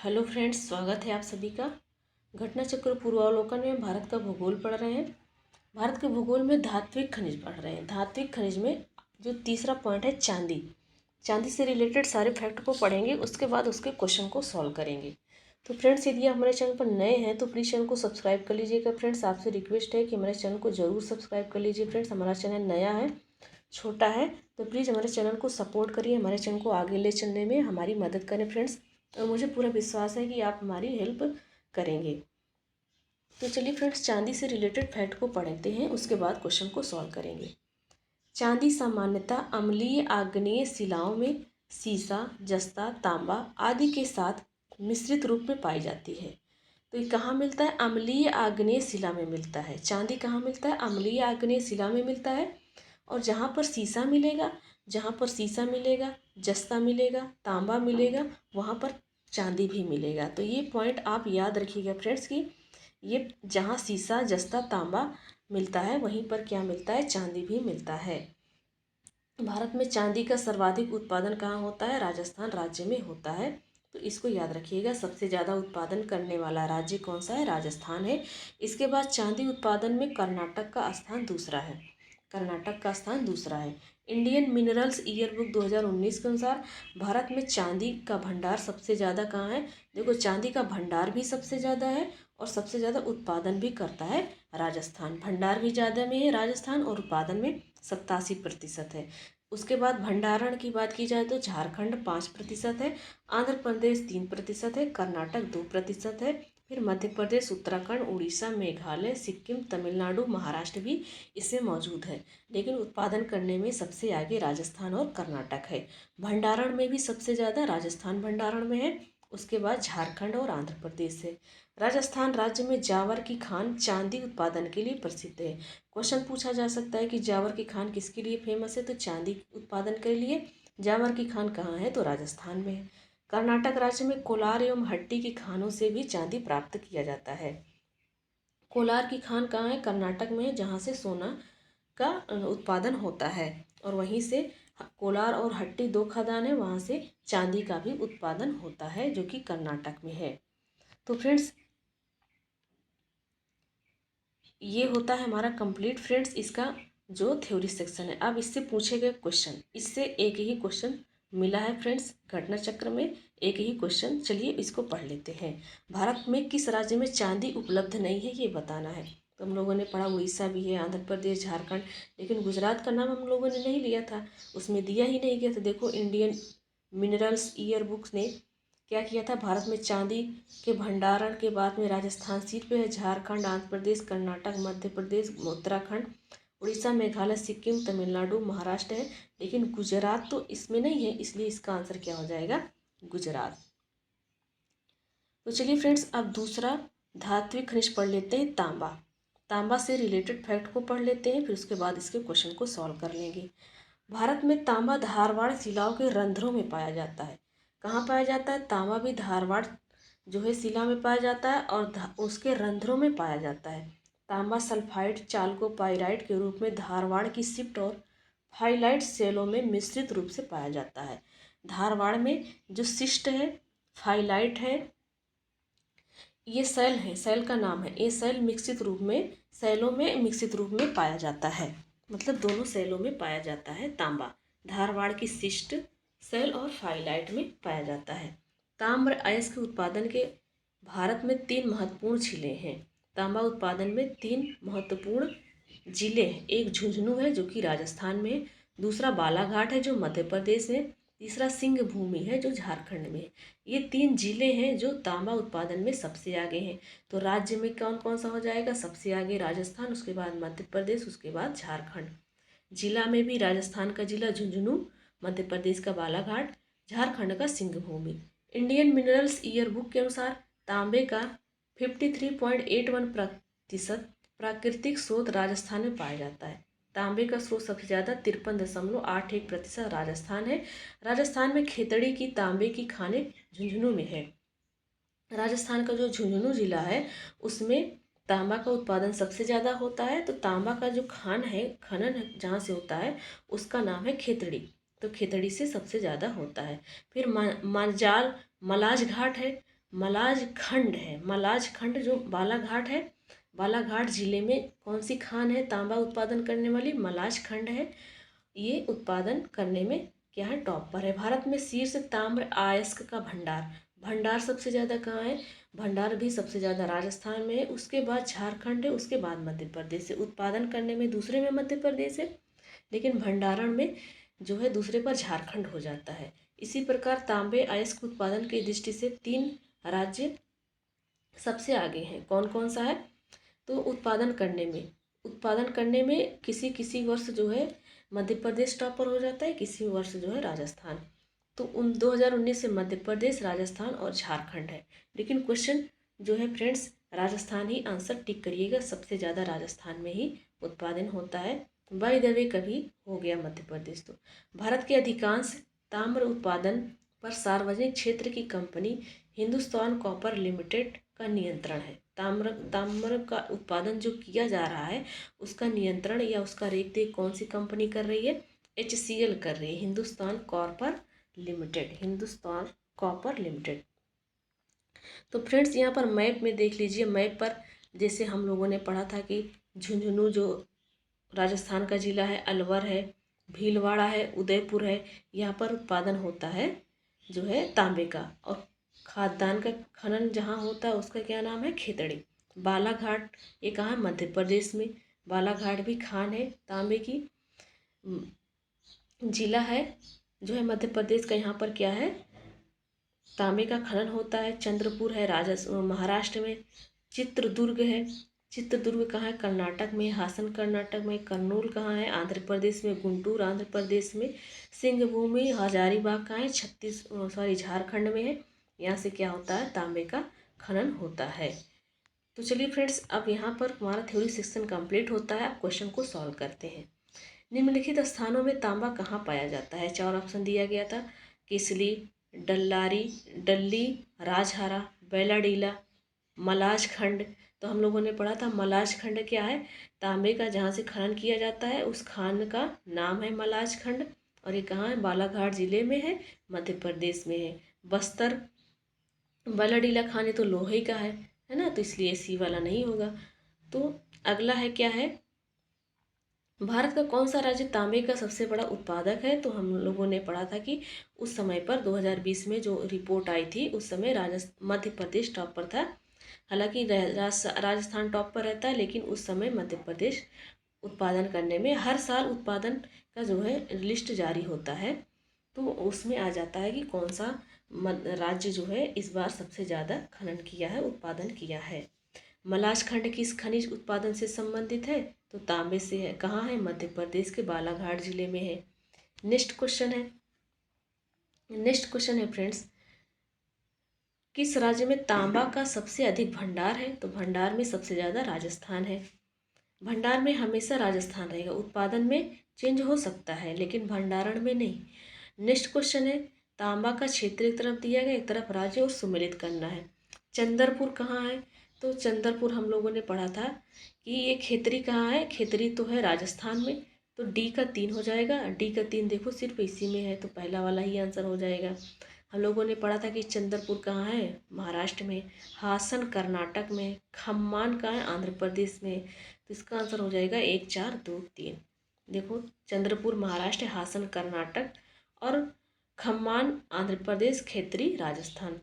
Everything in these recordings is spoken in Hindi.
हेलो फ्रेंड्स, स्वागत है आप सभी का। घटना चक्र पूर्वावलोकन में भारत का भूगोल पढ़ रहे हैं। भारत के भूगोल में धात्विक खनिज पढ़ रहे हैं। धात्विक खनिज में जो तीसरा पॉइंट है चांदी। चांदी से रिलेटेड सारे फैक्ट को पढ़ेंगे, उसके बाद उसके क्वेश्चन को सॉल्व करेंगे। तो फ्रेंड्स, यदि आप हमारे चैनल पर नए हैं तो प्लीज़ चैनल को सब्सक्राइब कर लीजिएगा। फ्रेंड्स, आपसे रिक्वेस्ट है कि हमारे चैनल को जरूर सब्सक्राइब कर लीजिए। फ्रेंड्स, हमारा चैनल नया है, छोटा है, तो प्लीज़ हमारे चैनल को सपोर्ट करिए, हमारे चैनल को आगे ले चलने में हमारी मदद करें फ्रेंड्स। और मुझे पूरा विश्वास है कि आप हमारी हेल्प करेंगे। तो चलिए फ्रेंड्स, चांदी से रिलेटेड फैक्ट को पढ़ते हैं, उसके बाद क्वेश्चन को सॉल्व करेंगे। चांदी सामान्यतः अम्लीय आग्नेय शिलाओं में सीसा, जस्ता, तांबा आदि के साथ मिश्रित रूप में पाई जाती है। तो ये कहाँ मिलता है? अम्लीय आग्नेय शिला में मिलता है। चांदी कहाँ मिलता है? अम्लीय आग्नेय शिला में मिलता है। और जहाँ पर सीसा मिलेगा, जस्ता मिलेगा, तांबा मिलेगा, वहाँ पर चांदी भी मिलेगा। तो ये पॉइंट आप याद रखिएगा फ्रेंड्स कि ये जहाँ सीसा, जस्ता, तांबा मिलता है वहीं पर क्या मिलता है? चांदी भी मिलता है। भारत में चांदी का सर्वाधिक उत्पादन कहाँ होता है? राजस्थान राज्य में होता है। तो इसको याद रखिएगा, सबसे ज़्यादा उत्पादन करने वाला राज्य कौन सा है? राजस्थान है। इसके बाद चांदी उत्पादन में कर्नाटक का स्थान दूसरा है। इंडियन मिनरल्स ईयर बुक 2019 के अनुसार भारत में चांदी का भंडार सबसे ज़्यादा कहाँ है? देखो, चांदी का भंडार भी सबसे ज़्यादा है और सबसे ज़्यादा उत्पादन भी करता है राजस्थान। भंडार भी ज़्यादा में है राजस्थान और उत्पादन में 87% है। उसके बाद भंडारण की बात की जाए तो झारखंड 5% है, आंध्र प्रदेश 3% है, कर्नाटक 2% है, फिर मध्य प्रदेश, उत्तराखंड, उड़ीसा, मेघालय, सिक्किम, तमिलनाडु, महाराष्ट्र भी इसमें मौजूद है। लेकिन उत्पादन करने में सबसे आगे राजस्थान और कर्नाटक है। भंडारण में भी सबसे ज़्यादा राजस्थान भंडारण में है, उसके बाद झारखंड और आंध्र प्रदेश है। राजस्थान राज्य में जावर की खान चांदी उत्पादन के लिए प्रसिद्ध है। क्वेश्चन पूछा जा सकता है कि जावर की खान किसके लिए फेमस है? तो चांदी उत्पादन के लिए। जावर की खान कहाँ है? तो राजस्थान में है। कर्नाटक राज्य में कोलार एवं हट्टी की खानों से भी चांदी प्राप्त किया जाता है। कोलार की खान कहाँ है? कर्नाटक में है, जहाँ से सोना का उत्पादन होता है। और वहीं से कोलार और हट्टी 2 खदान है, वहाँ से चांदी का भी उत्पादन होता है, जो कि कर्नाटक में है। तो फ्रेंड्स, ये होता है हमारा कंप्लीट फ्रेंड्स इसका जो थ्योरी सेक्शन है। अब इससे पूछे गए क्वेश्चन, इससे एक ही क्वेश्चन मिला है फ्रेंड्स, घटना चक्र में एक ही क्वेश्चन। चलिए इसको पढ़ लेते हैं। भारत में किस राज्य में चांदी उपलब्ध नहीं है, ये बताना है। तो हम लोगों ने पढ़ा उड़ीसा भी है, आंध्र प्रदेश, झारखंड, लेकिन गुजरात का नाम हम लोगों ने नहीं लिया था, उसमें दिया ही नहीं गया था। देखो, इंडियन मिनरल्स ईयर बुक्स ने क्या किया था? भारत में चांदी के भंडारण के बाद में राजस्थान सीट पे है, झारखंड, आंध्र प्रदेश, कर्नाटक, मध्य प्रदेश, उत्तराखंड, उड़ीसा, मेघालय, सिक्किम, तमिलनाडु, महाराष्ट्र है। लेकिन गुजरात तो इसमें नहीं है, इसलिए इसका आंसर क्या हो जाएगा? गुजरात। तो चलिए फ्रेंड्स, अब दूसरा धात्विक खनिज पढ़ लेते हैं, तांबा। तांबा से रिलेटेड फैक्ट को पढ़ लेते हैं, फिर उसके बाद इसके क्वेश्चन को सॉल्व कर लेंगे। भारत में तांबा धारवाड़ शिलाओं के रंध्रों में पाया जाता है। कहाँ पाया जाता है? तांबा भी धारवाड़ जो है शिला में पाया जाता है और उसके रंध्रों में पाया जाता है। तांबा सल्फाइड चालकोपाइराइट के रूप में धारवाड़ की शिफ्ट और फाइलाइट सेलों में मिश्रित रूप से पाया जाता है। धारवाड़ में जो शिष्ट है, फाइलाइट है, ये सेल है, सेल का नाम है। ये सेल मिश्रित रूप में, सेलों में मिश्रित रूप में पाया जाता है, मतलब दोनों सेलों में पाया जाता है तांबा। धारवाड़ की शिष्ट, सेल और फाइलाइट में पाया जाता है। ताम्र अयस्क के उत्पादन के भारत में 3 महत्वपूर्ण जिले हैं। तांबा उत्पादन में 3 महत्वपूर्ण जिले हैं। एक झुंझुनू है जो कि राजस्थान में है, दूसरा बालाघाट है जो मध्य प्रदेश में, तीसरा सिंह भूमि है जो झारखंड में है। ये 3 जिले हैं जो तांबा उत्पादन में सबसे आगे हैं। तो राज्य में कौन कौन सा हो जाएगा? सबसे आगे राजस्थान, उसके बाद मध्य प्रदेश, उसके बाद झारखंड। जिला में भी राजस्थान का जिला झुंझुनू, मध्य प्रदेश का बालाघाट, झारखंड का सिंह भूमि। इंडियन मिनरल्स ईयर बुक के अनुसार तांबे का 53.81% प्राकृतिक स्रोत राजस्थान में पाया जाता है। तांबे का स्रोत सबसे ज़्यादा 53.81% राजस्थान है। राजस्थान में खेतड़ी की तांबे की खानें झुंझुनू में है। राजस्थान का जो झुंझुनू जिला है उसमें तांबा का उत्पादन सबसे ज़्यादा होता है। तो तांबा का जो खान है, खनन जहाँ से होता है, उसका नाम है खेतड़ी। तो खेतड़ी से सबसे ज़्यादा होता है। फिर मलाज घाट है, मलाज खंड है। मलाज खंड जो बालाघाट है, बालाघाट जिले में कौन सी खान है तांबा उत्पादन करने वाली? मलाज खंड है। ये उत्पादन करने में क्या है, टॉप पर है। भारत में शीर्ष ताम्र अयस्क का भंडार, भंडार सबसे ज़्यादा कहाँ है? भंडार भी सबसे ज़्यादा राजस्थान में है, उसके बाद झारखंड है, उसके बाद मध्य प्रदेश है। उत्पादन करने में दूसरे में मध्य प्रदेश है, लेकिन भंडारण में जो है दूसरे पर झारखंड हो जाता है। इसी प्रकार तांबे अयस्क उत्पादन की दृष्टि से 3 राज्य सबसे आगे हैं। कौन कौन सा है? तो उत्पादन करने में किसी किसी वर्ष जो है मध्य प्रदेश टॉपर हो जाता है, किसी वर्ष जो है राजस्थान। तो 2019 से मध्य प्रदेश, राजस्थान और झारखंड है। लेकिन क्वेश्चन जो है फ्रेंड्स, राजस्थान ही आंसर टिक करिएगा, सबसे ज़्यादा राजस्थान में ही उत्पादन होता है। बाय द वे कभी हो गया मध्य प्रदेश। तो भारत के अधिकांश ताम्र उत्पादन पर सार्वजनिक क्षेत्र की कंपनी हिंदुस्तान कॉपर लिमिटेड का नियंत्रण है। ताम्र का उत्पादन जो किया जा रहा है उसका नियंत्रण या उसका रेख देख कौन सी कंपनी कर रही है? HCL कर रही है, Hindustan copper limited, Hindustan copper limited. तो फ्रेंड्स यहाँ पर मैप में देख लीजिए, मैप पर जैसे हम लोगों ने पढ़ा था कि झुंझुनू जो राजस्थान का जिला है, अलवर है, भीलवाड़ा है, उदयपुर है, यहाँ पर उत्पादन होता है जो है तांबे का। और खाद्यान्न का खनन जहाँ होता है उसका क्या नाम है? खेतड़ी। बालाघाट ये कहाँ है? मध्य प्रदेश में। बालाघाट भी खान है तांबे की, जिला है जो है मध्य प्रदेश का। यहाँ पर क्या है? तांबे का खनन होता है। चंद्रपुर है महाराष्ट्र में। चित्रदुर्ग है, चित्रदुर्ग कहाँ है? कर्नाटक में। हासन कर्नाटक में। कर्नूल कहाँ है? आंध्र प्रदेश में। गुंटूर आंध्र प्रदेश में। सिंहभूमि हजारीबाग कहाँ है? झारखंड में है। यहाँ से क्या होता है? तांबे का खनन होता है। तो चलिए फ्रेंड्स, अब यहाँ पर हमारा थ्योरी सेक्शन कंप्लीट होता है। अब क्वेश्चन को सॉल्व करते हैं। निम्नलिखित स्थानों में तांबा कहाँ पाया जाता है? 4 ऑप्शन दिया गया था, किसली, डल्ली, राजहारा, बेलाडीला, मलाज खंड। तो हम लोगों ने पढ़ा था मलाज खंड क्या है? तांबे का जहाँ से खनन किया जाता है उस खान का नाम है मलाज खंड। और ये कहाँ है? बालाघाट जिले में है, मध्य प्रदेश में है। बस्तर बेलाडीला खान ये तो लोहे का है ना, तो इसलिए सी वाला नहीं होगा। तो अगला है क्या है? भारत का कौन सा राज्य तांबे का सबसे बड़ा उत्पादक है? तो हम लोगों ने पढ़ा था कि उस समय पर 2020 में जो रिपोर्ट आई थी उस समय मध्य प्रदेश टॉप पर था। हालांकि राजस्थान टॉप पर रहता है, लेकिन उस समय मध्य प्रदेश उत्पादन करने में, हर साल उत्पादन का जो है लिस्ट जारी होता है, तो उसमें आ जाता है कि कौन सा राज्य जो है इस बार सबसे ज़्यादा खनन किया है, उत्पादन किया है। मलाज खंड किस खनिज उत्पादन से संबंधित है? तो तांबे से है। कहाँ है? मध्य प्रदेश के बालाघाट जिले में है। नेक्स्ट क्वेश्चन है फ्रेंड्स, किस राज्य में तांबा का सबसे अधिक भंडार है? तो भंडार में सबसे ज़्यादा राजस्थान है। भंडार में हमेशा राजस्थान रहेगा। उत्पादन में चेंज हो सकता है लेकिन भंडारण में नहीं। नेक्स्ट क्वेश्चन है, तांबा का क्षेत्र एक तरफ दिया गया, एक तरफ राज्य और सुमेलित करना है। चंद्रपुर कहाँ है? तो चंद्रपुर हम लोगों ने पढ़ा था कि ये खेतरी कहाँ है? खेतरी तो है राजस्थान में। तो डी का 3 हो जाएगा। डी का 3 देखो सिर्फ इसी में है, तो पहला वाला ही आंसर हो जाएगा। हम लोगों ने पढ़ा था कि चंद्रपुर कहाँ है? महाराष्ट्र में। हासन कर्नाटक में। खम्मान कहाँ है? आंध्र प्रदेश में। तो इसका आंसर हो जाएगा 1, 4, 2, 3। देखो, चंद्रपुर महाराष्ट्र, हासन कर्नाटक और खम्मान आंध्र प्रदेश, खेतरी राजस्थान।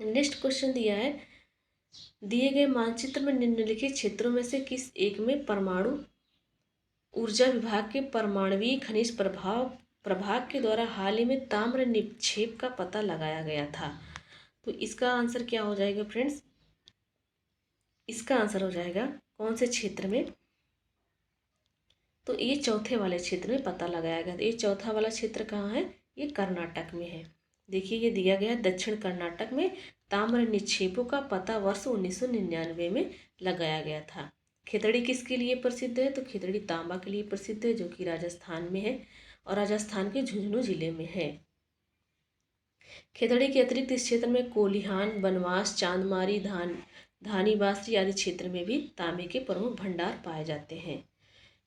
नेक्स्ट क्वेश्चन दिया है, दिए गए मानचित्र में निम्नलिखित क्षेत्रों में से किस एक में परमाणु ऊर्जा विभाग के परमाणुवीय खनिज प्रभाग के द्वारा हाल ही में ताम्र निक्षेप का पता लगाया गया था? तो इसका आंसर क्या हो जाएगा फ्रेंड्स? इसका आंसर हो जाएगा कौन से क्षेत्र में? तो ये चौथे वाले क्षेत्र में पता लगाया गया। ये चौथा वाला क्षेत्र कहाँ है? ये कर्नाटक में है। देखिए, ये दिया गया है दक्षिण कर्नाटक में ताम्र निक्षेपों का पता वर्ष 1999 में लगाया गया था। खेतड़ी किसके लिए प्रसिद्ध है? तो खेतड़ी तांबा के लिए प्रसिद्ध है, जो कि राजस्थान में है और राजस्थान के झुंझुनू जिले में है। खेतड़ी के अतिरिक्त इस क्षेत्र में कोलिहान, बनवास, चांदमारी, धानी बासरी आदि क्षेत्र में भी तांबे के प्रमुख भंडार पाए जाते हैं।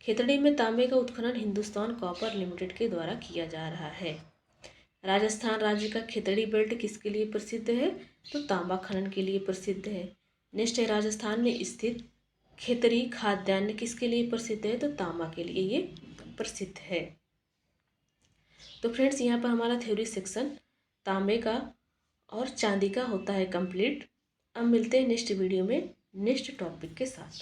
खेतड़ी में तांबे का उत्खनन हिंदुस्तान कॉपर लिमिटेड के द्वारा किया जा रहा है। राजस्थान राज्य का खेतड़ी बेल्ट किसके लिए प्रसिद्ध है? तो तांबा खनन के लिए प्रसिद्ध है। नेक्स्ट है, राजस्थान में स्थित खेतड़ी खाद्यान्न किसके लिए प्रसिद्ध है? तो तांबा के लिए ये प्रसिद्ध है। तो फ्रेंड्स, यहाँ पर हमारा थ्योरी सेक्शन तांबे का और चांदी का होता है कंप्लीट। अब मिलते हैं नेक्स्ट वीडियो में नेक्स्ट टॉपिक के साथ।